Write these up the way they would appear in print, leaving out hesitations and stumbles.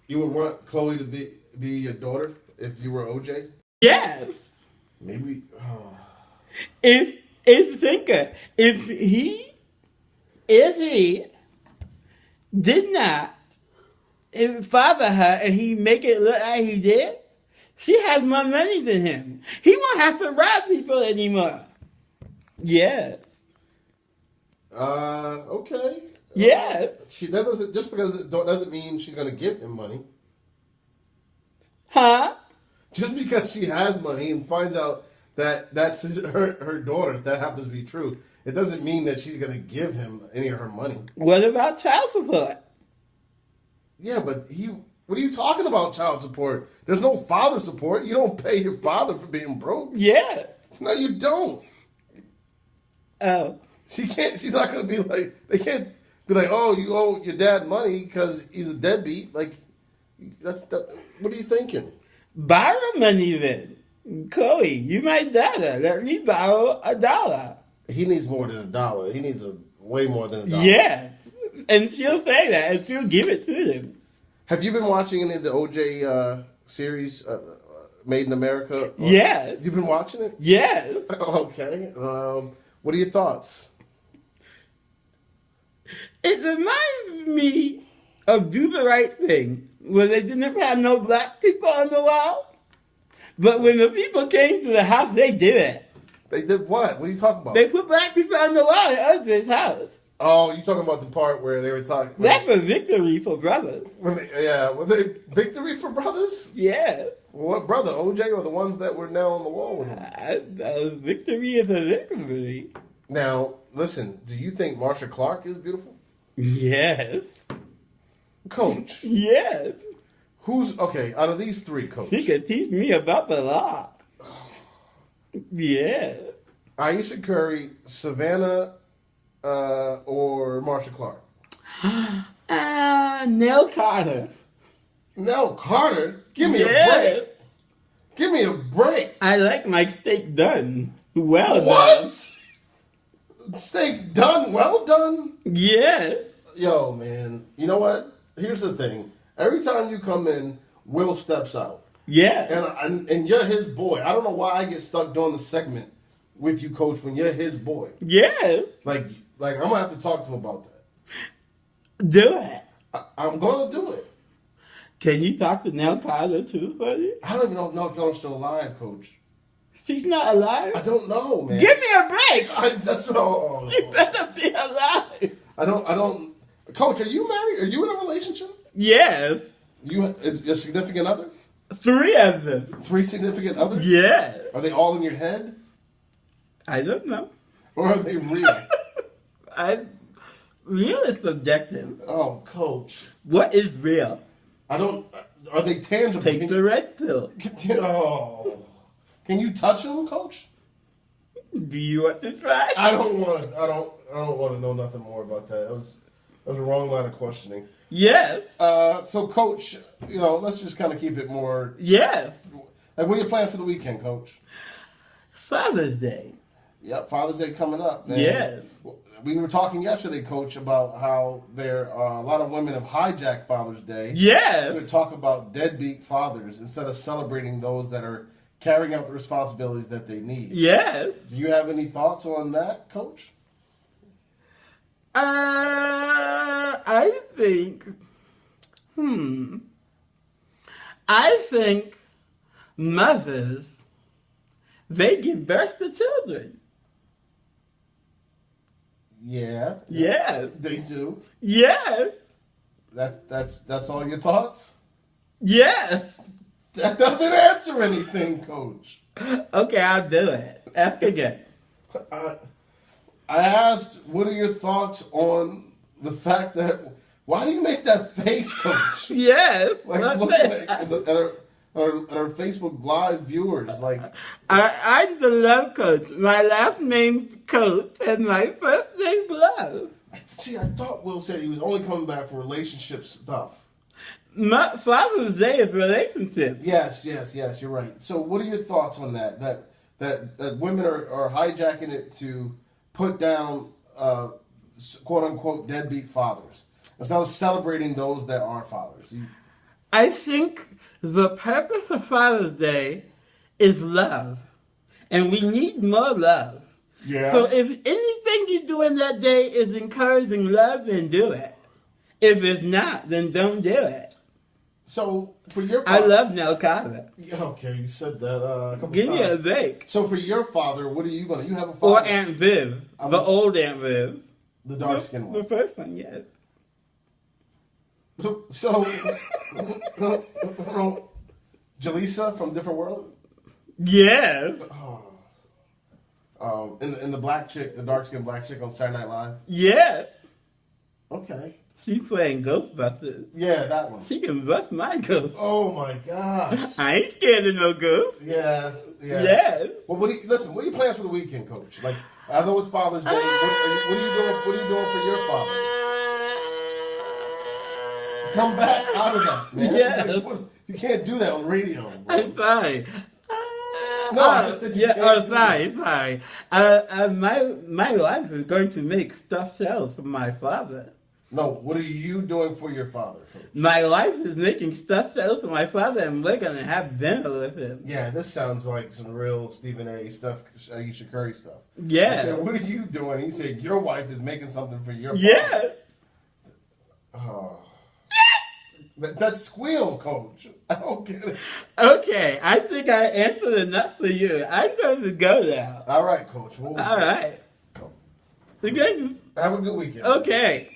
You would want Chloe to be your daughter if you were OJ? Yes. Maybe. Oh. If thinker, if he did not father her and he make it look like he did, she has more money than him. He won't have to rob people anymore. Yeah. Okay. Yeah. She that doesn't just because it doesn't mean she's gonna give him money. Huh? Just because she has money and finds out that that's her daughter, if that happens to be true, it doesn't mean that she's gonna give him any of her money. What about child support? Yeah, but what are you talking about, child support? There's no father support. You don't pay your father for being broke. Yeah. No, you don't. Oh. She's not gonna be like, they can't be like, oh, you owe your dad money because he's a deadbeat. Like, what are you thinking? Borrow money then. Chloe, you my daughter. Let me borrow $1. He needs more than $1. He needs way more than $1. Yeah. And she'll say that and she'll give it to them. Have you been watching any of the OJ series, Made in America? Yes. You've been watching it? Yes. Okay. What are your thoughts? It reminds me of Do the Right Thing, where they didn't have no black people on the wall. But when the people came to the house, they did it. They did what? What are you talking about? They put black people on the wall at Usher's house. Oh, you talking about the part where they were talking? That's a victory for brothers. Were they victory for brothers? Yeah. What brother, OJ, or the ones that were now on the wall with him? A victory is a victory. Now, listen, do you think Marcia Clark is beautiful? Yes. Coach. Yes. Who's, okay, out of these three, Coach? She could teach me about the law. Yeah. Aisha Curry, Savannah, or Marcia Clark? Nell Carter. Nell Carter? Give me a break. Give me a break. I like my steak done. Well done. What? Steak done? Well done? Yeah. Yo, man. You know what? Here's the thing. Every time you come in, Will steps out. Yeah. And you're his boy. I don't know why I get stuck doing the segment with you, Coach, when you're his boy. Yeah. Like I'm going to have to talk to him about that. Do it. I'm going to do it. Can you talk to Nell Carter too, buddy? I don't even know if Nell's still alive, Coach. She's not alive. I don't know, man. Give me a break. That's all. You better be alive. I don't. Coach, are you married? Are you in a relationship? Yes. Is your significant other? 3 of them. 3 significant others? Yeah. Are they all in your head? I don't know. Or are they real? Real is subjective. Oh, Coach. What is real? I don't. Are they tangible? Take the red pill. Oh. Can you touch them, Coach? Do you want to try? I don't want to know nothing more about that. That was a wrong line of questioning. Yes. So, Coach, let's just kind of keep it more. Yeah. Like, what are you planning for the weekend, Coach? Father's Day. Yep, Father's Day coming up, man. Yes. We were talking yesterday, Coach, about how there are a lot of women have hijacked Father's Day. Yes. To talk about deadbeat fathers instead of celebrating those that are carrying out the responsibilities that they need. Yes. Do you have any thoughts on that, Coach? I think mothers, they give birth to children. Yeah. Yeah. They do. Yeah. That's all your thoughts? Yes. That doesn't answer anything, Coach. Okay, I'll do it. Ask again. I asked, what are your thoughts on the fact that, why do you make that face, Coach? Yes. Like, looking at our Facebook Live viewers, like... I'm the love coach. My last name's Coach, and my first name's Love. See, I thought Will said he was only coming back for relationship stuff. Father's Day is relationships. Yes, you're right. So what are your thoughts on that? That women are hijacking it to put down quote unquote deadbeat fathers instead of celebrating those that are fathers. I think the purpose of Father's Day is love. And we need more love. Yeah. So if anything you do in that day is encouraging love, then do it. If it's not, then don't do it. So for your I father, love Nell Carter. Yeah, okay, you said that a couple Give times. me a break. So for your father, what are you gonna? You have a Or father, Aunt Viv. The old Aunt Viv. the dark skinned The one. first one, yes. So, Jaleesa from Different World. Yes. In the black chick, the dark skinned black chick on Saturday Night Live. Yes. Okay. She's playing Ghostbusters. Yeah, that one. She can bust my ghost. Oh my gosh. I ain't scared of no ghost. Yeah. Yes. Well, what are your plans for the weekend, Coach? Like, I know it's Father's Day. What are you doing? What are you doing for your father? Come back out of that, man. Yeah. You can't do that on radio, bro. I'm fine. No, I just said you can't do that. fine. My wife is going to make stuffed shells for my father. No, what are you doing for your father, Coach? My wife is making stuffed shells for my father, and we're gonna have dinner with him. Yeah, this sounds like some real Stephen A. stuff, Aisha Curry stuff. Yeah. I said, what are you doing? He said, your wife is making something for your father. Yeah. Oh. That's squeal, Coach. I don't get it. Okay, I think I answered enough for you. I'm going to go now. All right, Coach. All right. Okay. Have a good weekend. Okay.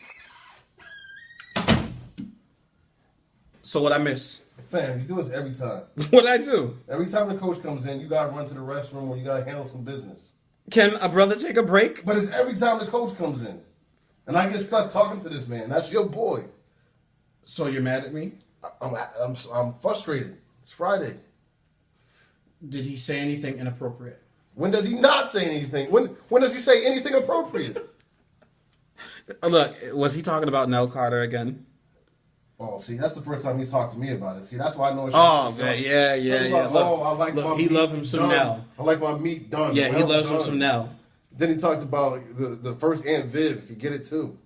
So what I miss? Fam, you do this every time. What I do? Every time the coach comes in, you gotta run to the restroom or you gotta handle some business. Can a brother take a break? But it's every time the coach comes in. And I get stuck talking to this man. That's your boy. So you're mad at me? I'm frustrated. It's Friday. Did he say anything inappropriate? When does he not say anything? When does he say anything appropriate? Look, was he talking about Nell Carter again? Oh, see, that's the first time he's talked to me about it. See, that's why I know it's Oh, man, yeah. Like, Look, I like my he meat loved him some done. Nell. I like my meat done. Yeah, he well loves him done. some Nell. Then he talked about the first Aunt Viv could get it too.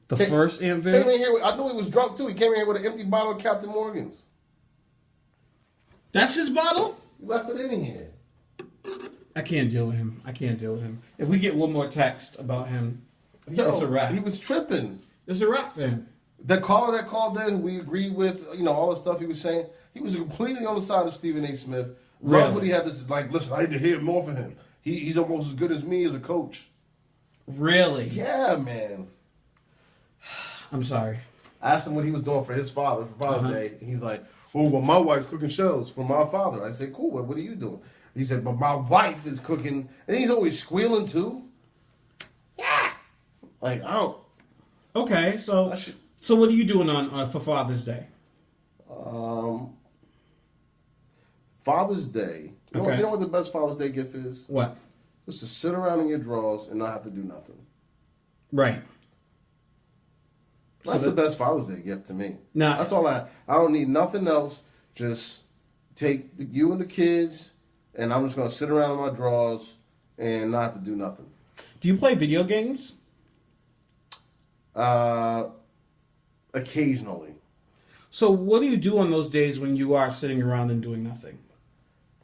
The first Aunt Came Viv? in here. I knew he was drunk too. He came in here with an empty bottle of Captain Morgan's. That's his bottle? He left it in here. I can't deal with him. If we get one more text about him, it's a wrap. He was tripping. It's a wrap then. The caller that called in, we agreed with, all the stuff he was saying. He was completely on the side of Stephen A. Smith. Really? Loved what he had to say. Like, listen, I need to hear more from him. He's almost as good as me as a coach. Really? Yeah, man. I'm sorry. I asked him what he was doing for his father, for Father's Day. He's like, oh, well, my wife's cooking shells for my father. I said, cool, what are you doing? He said, but my wife is cooking. And he's always squealing, too. Yeah. Like, I don't. Okay, so what are you doing on for Father's Day? Father's Day. You know what the best Father's Day gift is? What? Just to sit around in your drawers and not have to do nothing. Right. That's the best Father's Day gift to me. Nah. That's all I don't need nothing else. Just take you and the kids, and I'm just going to sit around in my drawers and not have to do nothing. Do you play video games? Occasionally. So what do you do on those days when you are sitting around and doing nothing?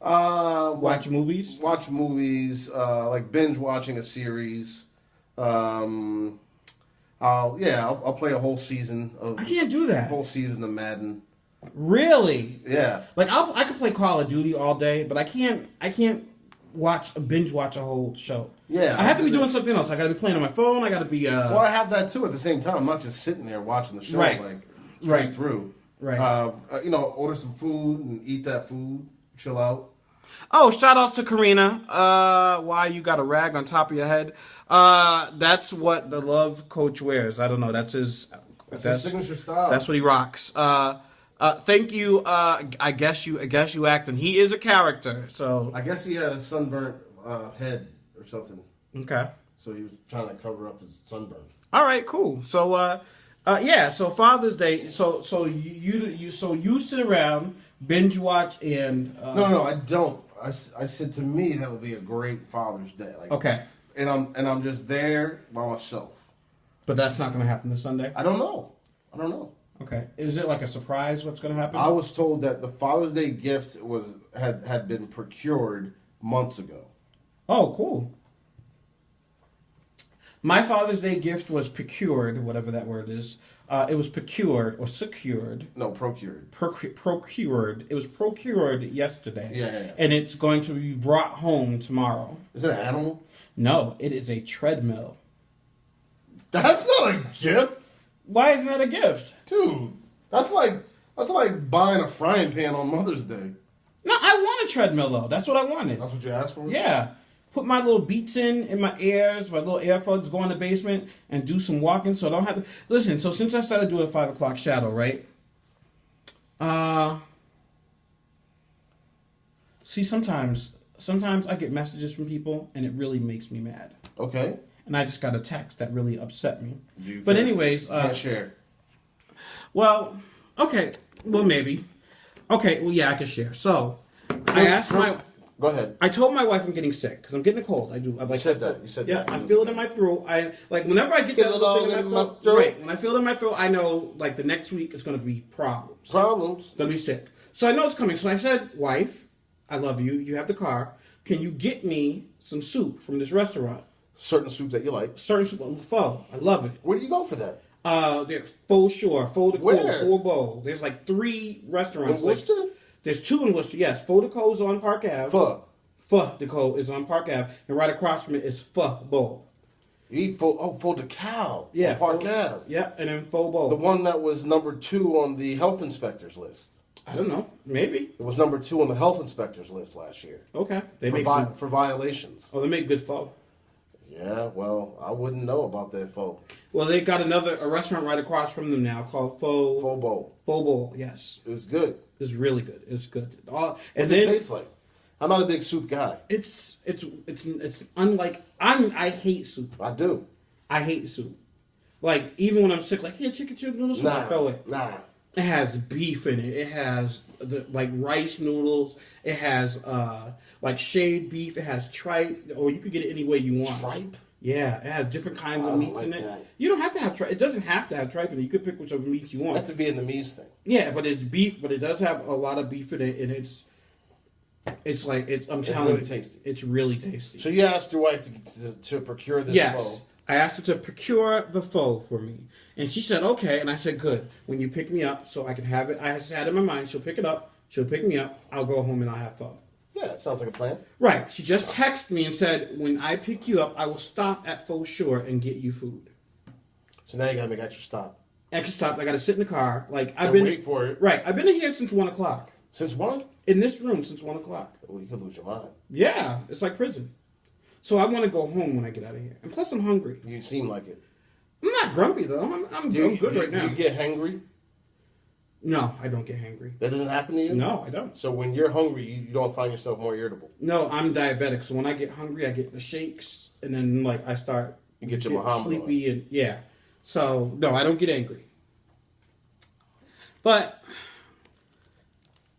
Watch movies? Watch movies, like binge watching a series. I'll play a whole season of. I can't do that. Whole season of Madden. Really? Yeah. Like I could play Call of Duty all day, but I can't binge watch a whole show. Yeah. I have to be doing something else. I got to be playing on my phone. I got to be. Well, I have that too at the same time. I'm not just sitting there watching the show straight through. Right. Order some food and eat that food. Chill out. Oh, shout outs to Karina. Why you got a rag on top of your head? That's what the love coach wears. I don't know. That's his signature style. That's what he rocks. Thank you. I guess you acting. He is a character. So I guess he had a sunburnt head or something. Okay. So he was trying to cover up his sunburn. All right. Cool. So So Father's Day. So you sit around, binge watch, and No, I don't. I said to me that would be a great Father's Day. Like, okay. And I'm just there by myself. But that's not going to happen this Sunday. I don't know. Okay. Is it like a surprise what's going to happen? I was told that the Father's Day gift had been procured months ago. Oh, cool. My Father's Day gift was procured, whatever that word is. It was procured or secured. No, procured. Procured. It was procured yesterday. Yeah. And it's going to be brought home tomorrow. Is it an animal? No, it is a treadmill. That's not a gift. Why isn't that a gift? Dude, that's like buying a frying pan on Mother's Day. No, I want a treadmill though. That's what I wanted. That's what you asked for? Yeah. Put my little beats in my ears, my little earphones, go in the basement and do some walking so I don't have to... Listen, so since I started doing 5 o'clock shadow, right? See, sometimes I get messages from people and it really makes me mad. Okay. And I just got a text that really upset me. But anyways... can't share. Well, okay. Well, maybe. Okay, well, yeah, I can share. So, I asked my... Go ahead. I told my wife I'm getting sick because I'm getting a cold. I do. You said that. You said that. Yeah, I feel it in my throat. I like whenever I get that little thing in my throat. Right. When I feel it in my throat, I know like the next week it's going to be problems. Problems. Gonna be sick. So I know it's coming. So I said, wife, I love you. You have the car. Can you get me some soup from this restaurant? Certain soup that you like. Certain soup. Pho. I love it. Where do you go for that? There's Faux Shore, Faux de Where? Coeur, Faux Bowl. There's like 3 restaurants. In Worcester? There's 2 in Worcester. Yes, Faux de Coeur is on Park Ave. Pho de Coeur is on Park Ave, and right across from it is Pho Bowl. You eat Faux de Cow. Yeah, on Park Ave. Yeah, and then Pho Bowl. The one that was number 2 on the health inspector's list. I don't know. Maybe it was number 2 on the health inspector's list last year. Okay, they for violations. Oh, they make good pho. Yeah, well, I wouldn't know about that pho. Well, they got a restaurant right across from them now called Pho Bowl. Pho Bowl, yes. It's good. It's really good. It's good. What's it taste like? I'm not a big soup guy. It's unlike I hate soup. I do. I hate soup. Like even when I'm sick, like here chicken noodles, I throw it. Nah. It has beef in it. It has like rice noodles. It has like shaved beef. It has tripe, or you could get it any way you want. Tripe? Yeah, it has different kinds of meats in it. That. You don't have to have tripe. It doesn't have to have tripe in it. You could pick whichever meats you want. That's a Vietnamese thing. Yeah, but it's beef. But it does have a lot of beef in it, and it's like I'm telling you, really tasty. It's really tasty. So you asked your wife to procure this yes, pho. I asked her to procure the pho for me. And she said, okay. And I said, good. When you pick me up so I can have it, I had in my mind, she'll pick it up, she'll pick me up, I'll go home and I'll have pho. Yeah, that sounds like a plan. Right. She just texted me and said, when I pick you up, I will stop at Faux Shore and get you food. So now you gotta make extra stop. Extra stop. I gotta sit in the car. Like wait for it. Right. I've been in here since 1 o'clock. Since 1? In this room since 1 o'clock. Well, you could lose your mind. Yeah. It's like prison. So I want to go home when I get out of here. And plus I'm hungry. You seem like it. I'm not grumpy though. I'm good right now. Do you get hangry? No, I don't get hangry. That doesn't happen to you? No, I don't. So when you're hungry, you don't find yourself more irritable? No, I'm diabetic. So when I get hungry, I get the shakes. And then like I start you get your Muhammad sleepy. And yeah. So no, I don't get angry. But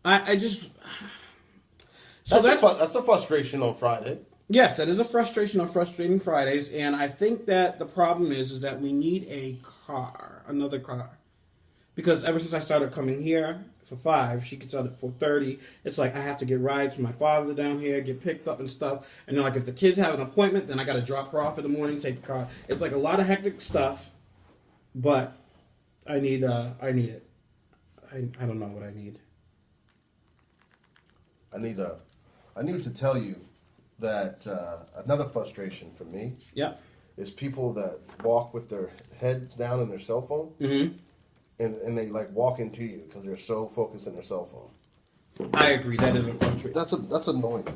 I just... So that's a frustration on Friday. Yes, that is a frustration on frustrating Fridays, and I think that the problem is that we need a car, another car. Because ever since I started coming here for 5, she gets out at 4:30. It's like I have to get rides from my father down here, get picked up and stuff. And then like if the kids have an appointment, then I got to drop her off in the morning, take the car. It's like a lot of hectic stuff, but I need it. I don't know what I need. I need to tell you that another frustration for me is people that walk with their heads down in their cell phone, and they like walk into you because they're so focused on their cell phone. I agree. That is a frustration. That's annoying.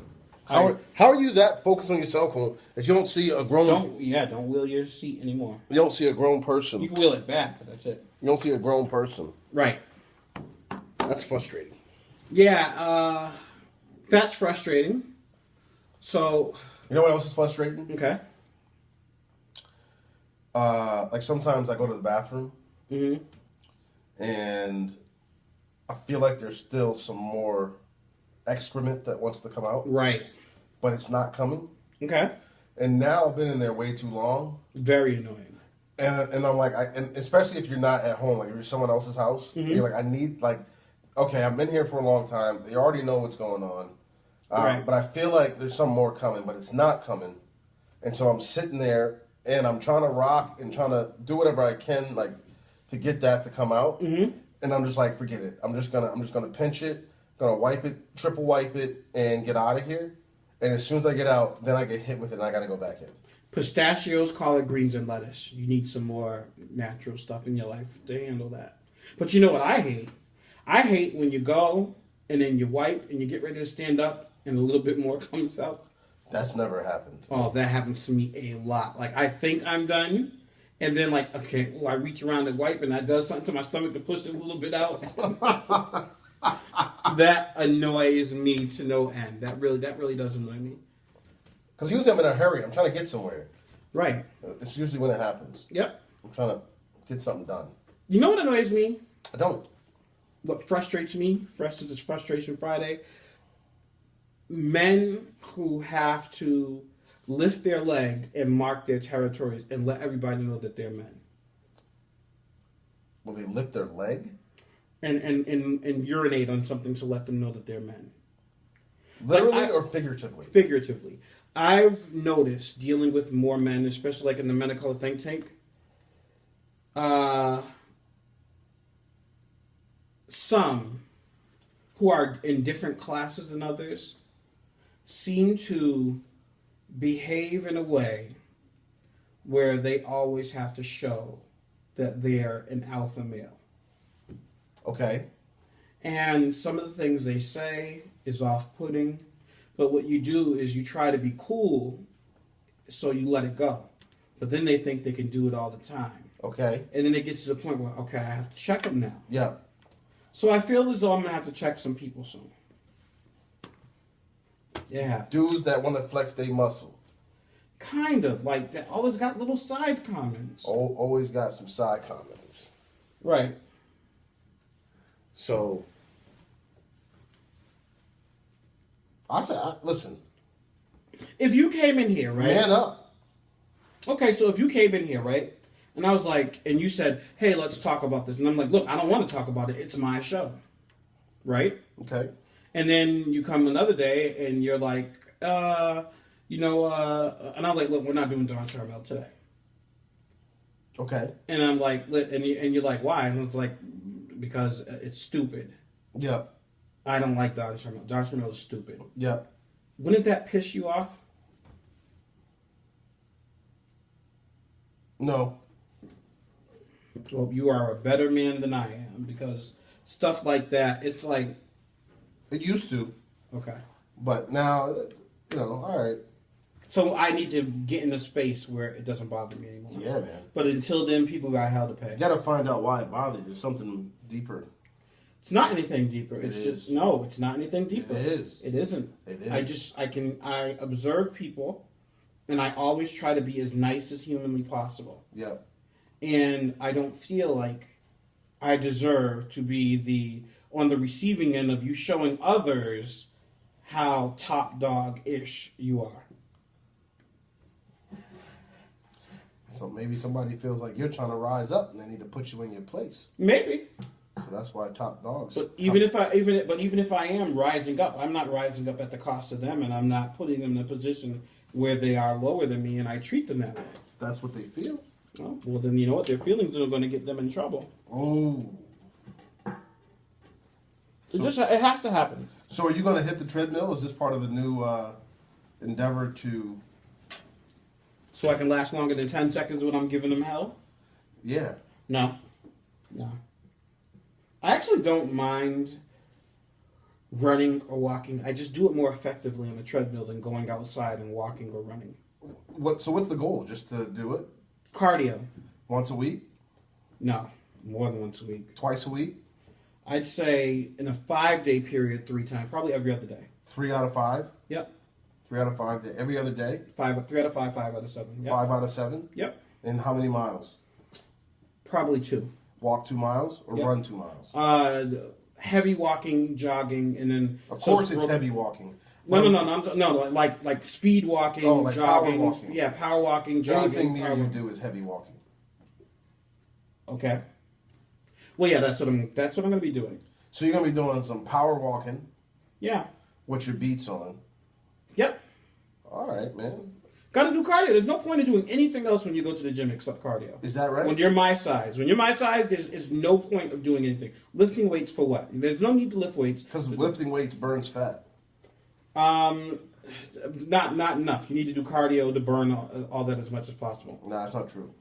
How are you that focused on your cell phone that you don't see a grown? Don't wheel your seat anymore. You don't see a grown person. You can wheel it back, but that's it. You don't see a grown person. Right. That's frustrating. Yeah, that's frustrating. So, you know what else is frustrating? Okay. Like sometimes I go to the bathroom, and I feel like there's still some more excrement that wants to come out. Right. But it's not coming. Okay. And now I've been in there way too long. Very annoying. And I'm like, and especially if you're not at home, like if you're someone else's house, you're like, I need like, okay, I've been here for a long time. They already know what's going on, Right. but I feel like there's some more coming, but it's not coming, and so I'm sitting there and I'm trying to rock and trying to do whatever I can, like, to get that to come out, and I'm just like, forget it. I'm just gonna pinch it, gonna wipe it, triple wipe it, and get out of here. And as soon as I get out, then I get hit with it, and I gotta go back in. Pistachios, collard greens, and lettuce. You need some more natural stuff in your life to handle that. But you know what I hate? I hate when you go and then you wipe and you get ready to stand up and a little bit more comes out. That's never happened. Oh, that happens to me a lot. Like, I think I'm done, and then, like, okay, I reach around to wipe, and that does something to my stomach to push it a little bit out. That annoys me to no end. That really does annoy me. Because usually I'm in a hurry. I'm trying to get somewhere. Right. It's usually when it happens. Yep. I'm trying to get something done. You know what annoys me? I don't. What frustrates me? This is Frustration Friday. Men who have to lift their leg and mark their territories and let everybody know that they're men. Will they lift their leg? And urinate on something to let them know that they're men. Literally or figuratively? Figuratively. I've noticed dealing with more men, especially like in the Men of Color think tank, some who are in different classes than others seem to behave in a way where they always have to show that they're an alpha male. Okay. And some of the things they say is off-putting, but what you do is you try to be cool, so you let it go. But then they think they can do it all the time. Okay. And then it gets to the point where, okay, I have to check them now. Yeah. So I feel as though I'm going to have to check some people soon. Yeah. Dudes that want to flex their muscle. Kind of. Like, they always got little side comments. Always got some side comments. Right. So, listen. If you came in here, right? Man up. Okay, so if you came in here, right? And I was like, and you said, hey, let's talk about this. And I'm like, look, I don't want to talk about it. It's my show. Right? Okay. And then you come another day and you're like, and I'm like, look, we're not doing Don Charmel today. Okay. And I'm like, and you're like, why? And I was like, because it's stupid. Yeah. I don't like Don Charmel. Don Charmel is stupid. Yeah. Wouldn't that piss you off? No. Well, you are a better man than I am, because stuff like that, it's like... It used to. Okay. But now, all right. So I need to get in a space where it doesn't bother me anymore. Yeah, man. But until then, people got hell to pay. You got to find out why it bothered you. Something deeper. It's not anything deeper. It It's is. just, no, it's not anything deeper. It is. It isn't. It is. I observe people, and I always try to be as nice as humanly possible. Yeah. And I don't feel like I deserve to be on the receiving end of you showing others how top dog-ish you are. So maybe somebody feels like you're trying to rise up and they need to put you in your place. Maybe. So that's why top dogs. But even if I am rising up, I'm not rising up at the cost of them, and I'm not putting them in a position where they are lower than me, and I treat them that way. That's what they feel. Oh, well, then you know what? Their feelings are going to get them in trouble. Oh. It has to happen. So are you going to hit the treadmill? Is this part of the new endeavor to... So I can last longer than 10 seconds when I'm giving them hell? Yeah. No. I actually don't mind running or walking. I just do it more effectively on a treadmill than going outside and walking or running. So what's the goal? Just to do it? Cardio. Once a week? No. More than once a week. Twice a week? I'd say in a 5-day period, 3 times. Probably every other day. 3 out of 5? Yep. 3 out of 5 every other day? 3 out of 5, 5 out of 7. Yep. 5 out of 7? Yep. And how many miles? Probably 2. Walk 2 miles or Yep. run 2 miles? Heavy walking, jogging, and then... Of course it's heavy walking. No, like speed walking, Oh, like jogging. power walking. Yeah, power walking, jogging. Anything near power you walking. do is heavy walking. Okay. Well, yeah, that's what I'm going to be doing. So you're gonna be doing some power walking Yeah. with your beats on. Yep. All right, man. Got to do cardio. There's no point in doing anything else when you go to the gym except cardio. Is that right? When you're my size, there's no point of doing anything. Lifting weights for what? There's no need to lift weights. Because lifting weights burns fat. Not enough. You need to do cardio to burn all that as much as possible. No, that's not true.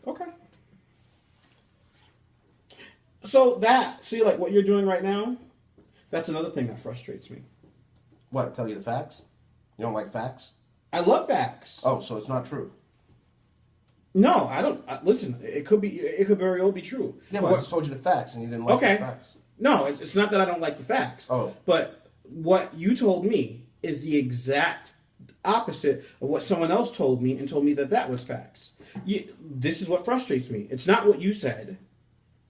Okay. So like what you're doing right now, that's another thing that frustrates me. What? Tell you the facts? You don't like facts? I love facts. Oh, so it's not true. No, I don't. Listen, it could very well be true. Yeah, but I just told you the facts and you didn't like the facts. No, it's not that I don't like the facts. Oh. But what you told me is the exact opposite of what someone else told me and told me that was facts. This is what frustrates me. It's not what you said,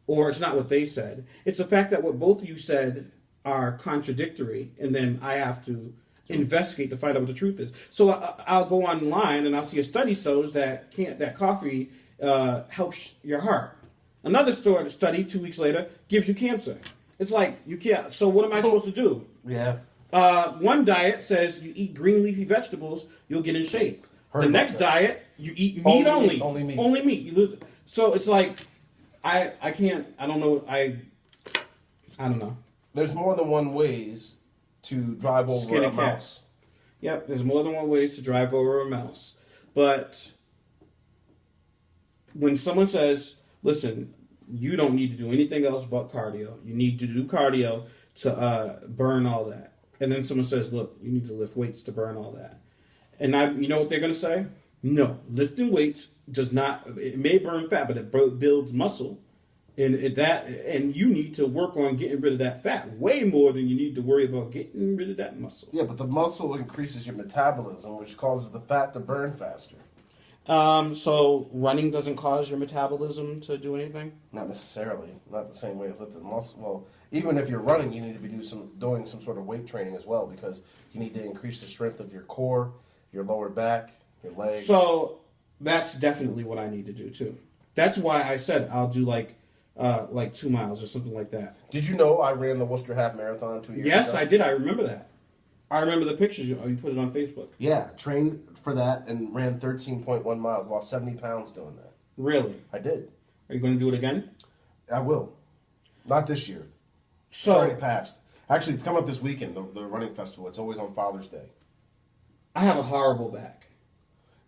or it's not what they said. It's the fact that what both of you said are contradictory, and then I have to investigate to find out what the truth is. So I'll go online and I'll see a study shows that coffee helps your heart. Another study 2 weeks later gives you cancer. It's like you can't. So what am I supposed to do? Yeah. One diet says you eat green leafy vegetables, you'll get in shape. The next diet, you eat meat only. Only meat. You lose. So it's like I can't. I don't know. I don't know. There's more than one ways to drive over a mouse. Yep, there's more than one ways to drive over a mouse. But when someone says, listen, you don't need to do anything else but cardio. You need to do cardio to burn all that. And then someone says, look, you need to lift weights to burn all that. And you know what they're going to say? No, lifting weights does not, it may burn fat, but it builds muscle. And you need to work on getting rid of that fat way more than you need to worry about getting rid of that muscle. Yeah, but the muscle increases your metabolism, which causes the fat to burn faster. So running doesn't cause your metabolism to do anything? Not necessarily. Not the same way as lifting muscle. Well, even if you're running, you need to be doing some sort of weight training as well, because you need to increase the strength of your core, your lower back, your legs. So that's definitely what I need to do too. That's why I said I'll do like 2 miles or something like that. Did you know I ran the Worcester Half Marathon 2 years ago? Yes, I did. I remember that. I remember the pictures. You put it on Facebook. Yeah, trained for that and ran 13.1 miles. Lost 70 pounds doing that. Really? I did. Are you going to do it again? I will. Not this year. So, it's already passed. Actually, it's coming up this weekend, the running festival. It's always on Father's Day. I have a horrible back.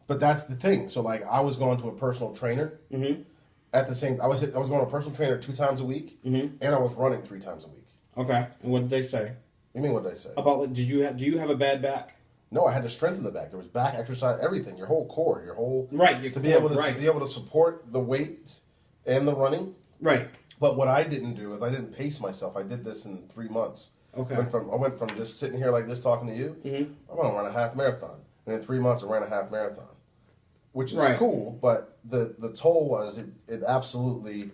But that's the thing. So, like, I was going to a personal trainer. Mm-hmm. At the same, I was going to a personal trainer 2 times a week, and I was running 3 times a week. Okay, and what did they say? You mean what did I say? About do you have a bad back? No, I had to strengthen the back. There was back exercise, everything, your whole core, your whole to be able to support the weight and the running. Right. But what I didn't do is I didn't pace myself. I did this in 3 months. Okay. I went from just sitting here like this talking to you. I'm going to run a half marathon, and in 3 months I ran a half marathon. Which is cool, but the toll was it absolutely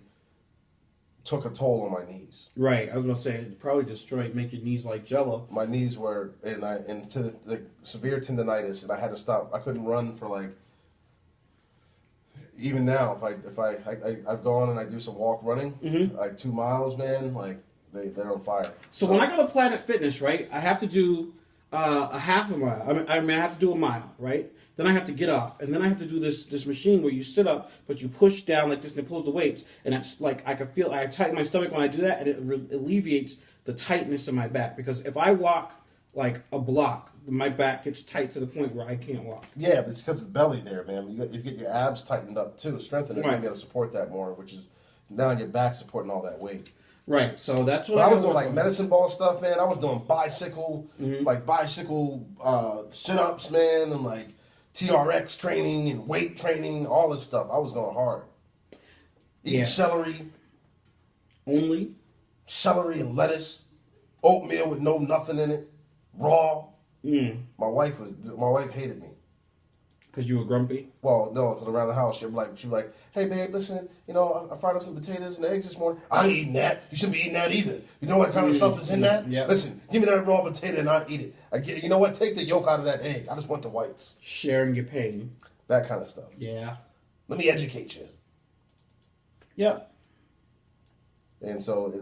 took a toll on my knees. Right, I was gonna say it probably make your knees like Jello. My knees were to the severe tendonitis, and I had to stop. I couldn't run for like. Even now, if I've gone and I do some walk running, like 2 miles, man, like they're on fire. So when I go to Planet Fitness, right, I have to do a half a mile. I have to do a mile, right? Then I have to get off, and then I have to do this machine where you sit up, but you push down like this, and it pulls the weights, and it's like I tighten my stomach when I do that, and it alleviates the tightness in my back. Because if I walk like a block, my back gets tight to the point where I can't walk. Yeah, but it's because of the belly there, man. You get your abs tightened up too, strengthened. It's gonna be able to support that more, which is now your back supporting all that weight. Right, so that's what I was doing, like medicine ball stuff, man. I was doing bicycle sit-ups, man, and like TRX training and weight training, all this stuff. I was going hard. Eat celery. Only? Celery and lettuce. Oatmeal with nothing in it. Raw. My wife hated me. Because you were grumpy? Well, no, because around the house she'd be like, hey babe, listen, I fried up some potatoes and eggs this morning. I ain't eating that. You shouldn't be eating that either. You know what kind of stuff is in that? Yep. Listen, give me that raw potato and I'll eat it. You know what? Take the yolk out of that egg. I just want the whites. Sharing your pain. That kind of stuff. Yeah. Let me educate you. Yep. And so,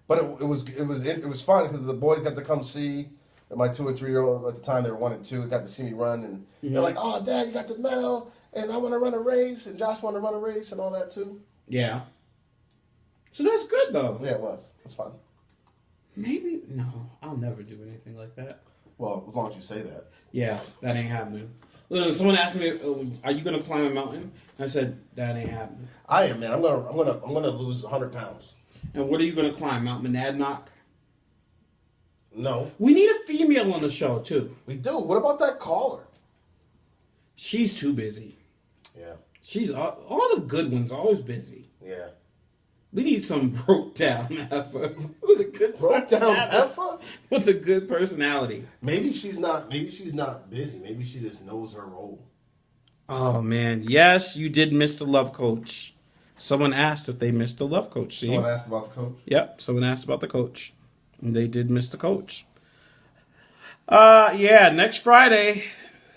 but it was fun because the boys got to come see. And my 2 or 3 year olds at the time, they were 1 and 2, got to see me run, and they're like, "Oh, Dad, you got the medal, and I want to run a race, and Josh want to run a race, and all that too." Yeah. So that's good though. Yeah, it was. It was fun. Maybe no, I'll never do anything like that. Well, as long as you say that. Yeah, that ain't happening. Look, someone asked me, "Are you gonna climb a mountain?" I said, "That ain't happening." I am, man. I'm gonna lose 100 pounds. And what are you gonna climb? Mount Monadnock? No, We need a female on the show too. we do. What about that caller? She's too busy. Yeah, She's all the good ones always busy. yeah. We need some broke down heifer with a good Broke down personality. heifer? With a good personality. Maybe she's not busy. Maybe she just knows her role. Oh man, yes, you did miss the love coach. Someone asked if they missed the love coach. See? Someone asked about the coach. Yep, someone asked about the coach. And they did miss the coach. Yeah, next Friday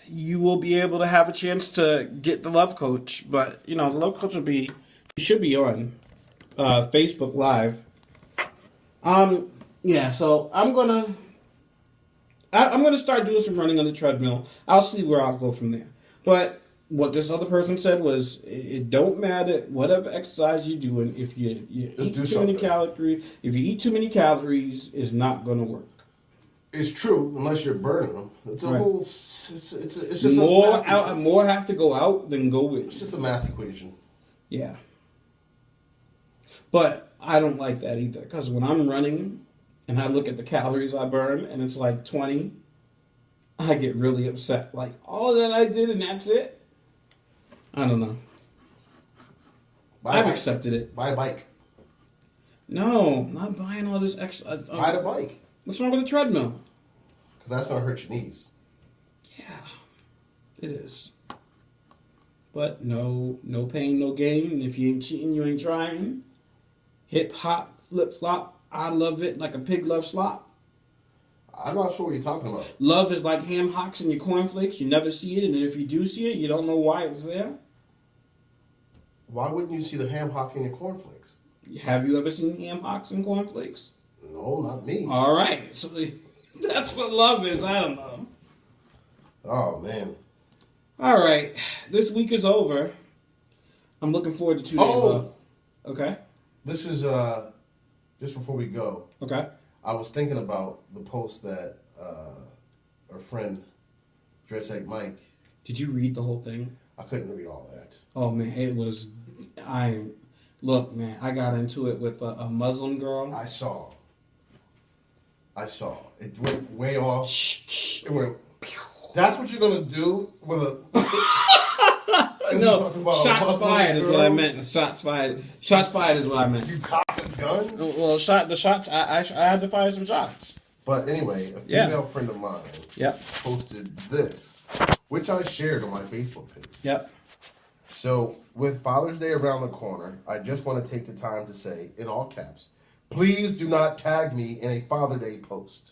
you will be able to have a chance to get the love coach. But the love coach should be on Facebook Live. Yeah, so I'm gonna start doing some running on the treadmill. I'll see where I'll go from there. But what this other person said was, it don't matter whatever exercise you're doing, if you Just eat do too many something. calories, if you eat too many calories, it's not gonna work. It's true, unless you're burning them. It's a Right. whole. It's just More a math, more have to go out than go It's in. just a math equation. Yeah. But I don't like that either, because when I'm running and I look at the calories I burn and it's like 20, I get really upset. Like, all that I did and that's it? I don't know. I've accepted it. Buy a bike. No, not buying all this extra. Buy the bike. What's wrong with the treadmill? Because that's going to hurt your knees. Yeah, it is. But no pain, no gain. And if you ain't cheating, you ain't trying. Hip hop, flip flop. I love it like a pig loves slop. I'm not sure what you're talking about. Love is like ham hocks in your cornflakes. You never see it, and if you do see it, you don't know why it was there. Why wouldn't you see the ham hock in your cornflakes? Have you ever seen ham hocks and cornflakes? No, not me. All right, so that's what love is. I don't know. Oh, man. All right, this week is over. I'm looking forward to 2 days off. Okay. This is, just before we go, Okay. I was thinking about the post that our friend, Dress Like Mike, Did you read the whole thing? I couldn't read all that. Oh man, it was. Look, man. I got into it with a Muslim girl. I saw. It went way off. It went. That's what you're gonna do with a. No, shots fired is what I meant. Shots fired. Shots fired is what I meant. You cock a gun. Well, the shots. I had to fire some shots. But anyway, a female friend of mine Yep. posted this, which I shared on my Facebook page. Yep. So, with Father's Day around the corner, I just want to take the time to say, in all caps, please do not tag me in a Father Day post.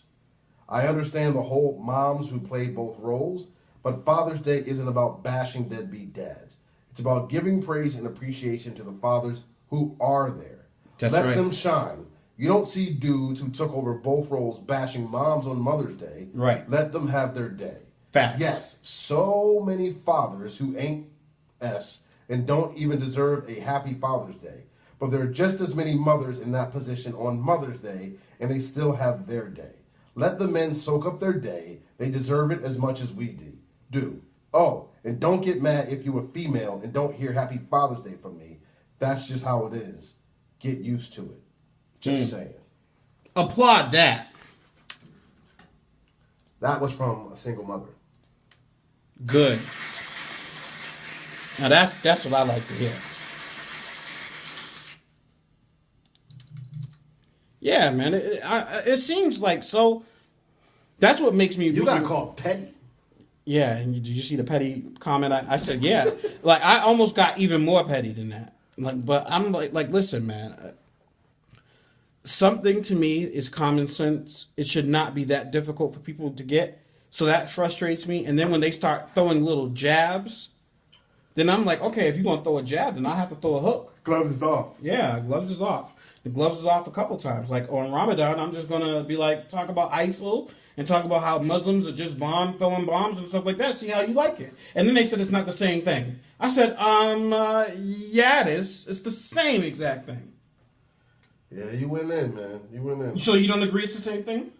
I understand the whole moms who play both roles, but Father's Day isn't about bashing deadbeat dads. It's about giving praise and appreciation to the fathers who are there. That's Let right. them shine. You don't see dudes who took over both roles bashing moms on Mother's Day. Right. Let them have their day. Facts. Yes, so many fathers who ain't S and don't even deserve a happy Father's Day. But there are just as many mothers in that position on Mother's Day, and they still have their day. Let the men soak up their day. They deserve it as much as we do. Oh, and don't get mad if you're a female and don't hear Happy Father's Day from me. That's just how it is. Get used to it. Just saying. Applaud that. That was from a single mother. Good. Now that's what I like to hear. Yeah, man. It seems like so. That's what makes me. You got called petty. Yeah, and did you see the petty comment? I said, yeah. Like I almost got even more petty than that. Like, but I'm like, listen, man. Something to me is common sense. It should not be that difficult for people to get. So that frustrates me. And then when they start throwing little jabs, then I'm like, okay, if you're going to throw a jab, then I have to throw a hook. Gloves is off. Yeah, gloves is off. The gloves is off a couple times. Like on Ramadan, I'm just going to be like, talk about ISIL and talk about how Muslims are just throwing bombs and stuff like that. See how you like it. And then they said it's not the same thing. I said, yeah, it is. It's the same exact thing. Yeah, you went in, man. You went in. So you don't agree it's the same thing?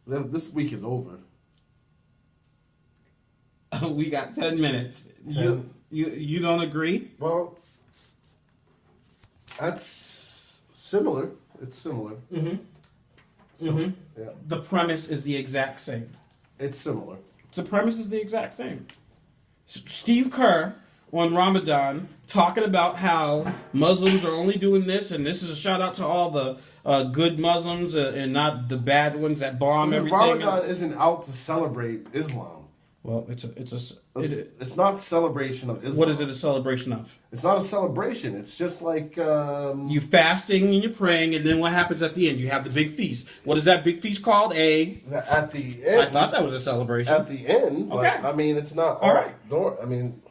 This week is over. We got 10 minutes. 10. You don't agree? Well, that's similar. It's similar. Mm-hmm. So, yeah. The premise is the exact same. It's similar. The premise is the exact same. Steve Kerr on Ramadan talking about how Muslims are only doing this, and this is a shout out to all the good Muslims and not the bad ones that bomb everything. Ramadan isn't out to celebrate Islam. Well, it's not celebration of Islam. What is it a celebration of? It's not a celebration. It's just like you fasting and you're praying, and then what happens at the end? You have the big feast. What is that big feast called? At the end. I thought that was a celebration. At the end. Okay. But, I mean, it's not. All right. I mean,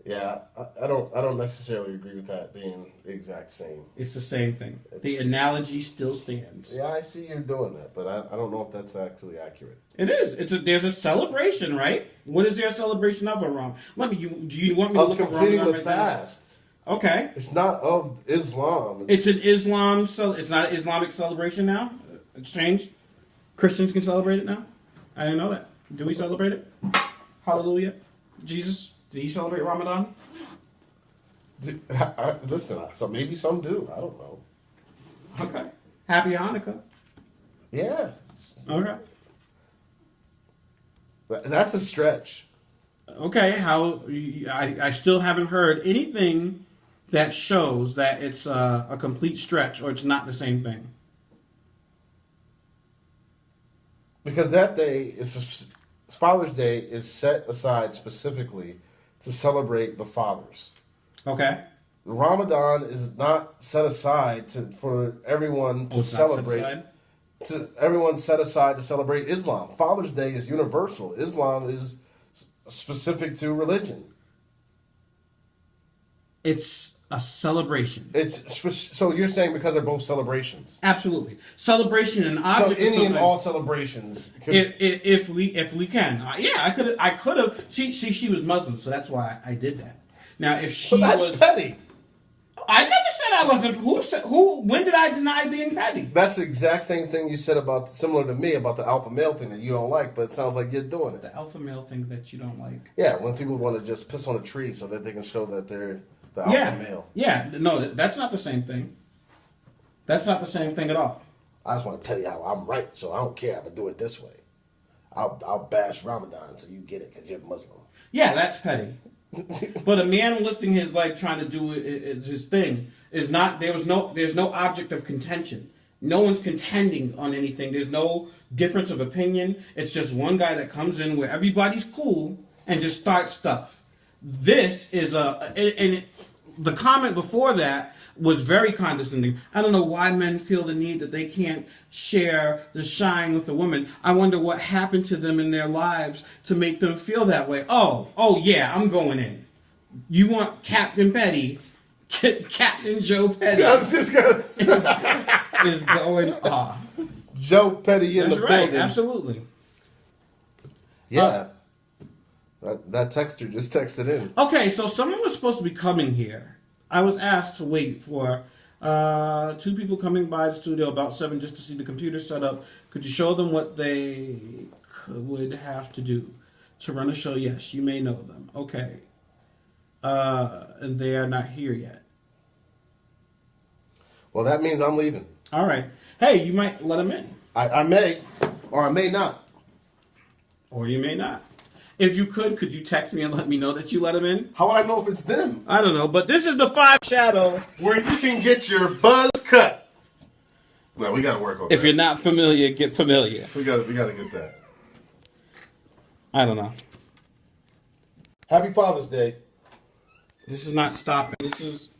yeah, I don't necessarily agree with that being the exact same. It's the same thing. The analogy still stands. Yeah, I see you're doing that, but I don't know if that's actually accurate. It is. There's a celebration, right? What is there a celebration of, Aram? Do you want me to look at completing Ramadan the right fast. now? Okay. It's not of Islam. It's an Islam. It's not an Islamic celebration now. It's changed. Christians can celebrate it now. I didn't know that. Do we celebrate it? Hallelujah. Jesus. Do you celebrate Ramadan? Listen, so maybe some do. I don't know. Okay. Happy Hanukkah. Yeah. Okay. That's a stretch. Okay. I still haven't heard anything that shows that it's a complete stretch or it's not the same thing. Because that day is Father's Day is set aside specifically to celebrate the fathers. Okay. Ramadan is not set aside for everyone to celebrate. Everyone set aside to celebrate Islam. Father's Day is universal. Islam is specific to religion. It's a celebration. So you're saying because they're both celebrations? Absolutely. Celebration and object. So any and all celebrations. If we can, yeah, I could have. She was Muslim, so that's why I did that. Now, if she that's petty. I never said I wasn't. Who? When did I deny being petty? That's the exact same thing you said similar to me about the alpha male thing that you don't like, but it sounds like you're doing it. The alpha male thing that you don't like. Yeah, when people want to just piss on a tree so that they can show that they're the alpha male. Yeah, no, that's not the same thing. That's not the same thing at all. I just want to tell you how I'm right, so I don't care. I'm gonna do it this way. I'll bash Ramadan so you get it because you're Muslim. Yeah, that's petty. But a man lifting his leg, trying to do his thing, is not. There's no object of contention. No one's contending on anything. There's no difference of opinion. It's just one guy that comes in where everybody's cool and just starts stuff. This is the comment before that was very condescending. I don't know why men feel the need that they can't share the shine with a woman. I wonder what happened to them in their lives to make them feel that way. Oh yeah, I'm going in. You want Captain Petty, Captain Joe Petty. I was just gonna say. is going off. Joe Petty in the building. Absolutely. Yeah. That texter just texted in. Okay, so someone was supposed to be coming here. I was asked to wait for 2 people coming by the studio about 7 just to see the computer set up. Could you show them what they would have to do to run a show? Yes, you may know them. Okay. And they are not here yet. Well, that means I'm leaving. All right. Hey, you might let them in. I may, or I may not. Or you may not. If you could you text me and let me know that you let them in? How would I know if it's them? I don't know, but this is the 5 Shadow. Where you can get your buzz cut. No, we got to work on that. If you're not familiar, get familiar. We got to get that. I don't know. Happy Father's Day. This is not stopping. This is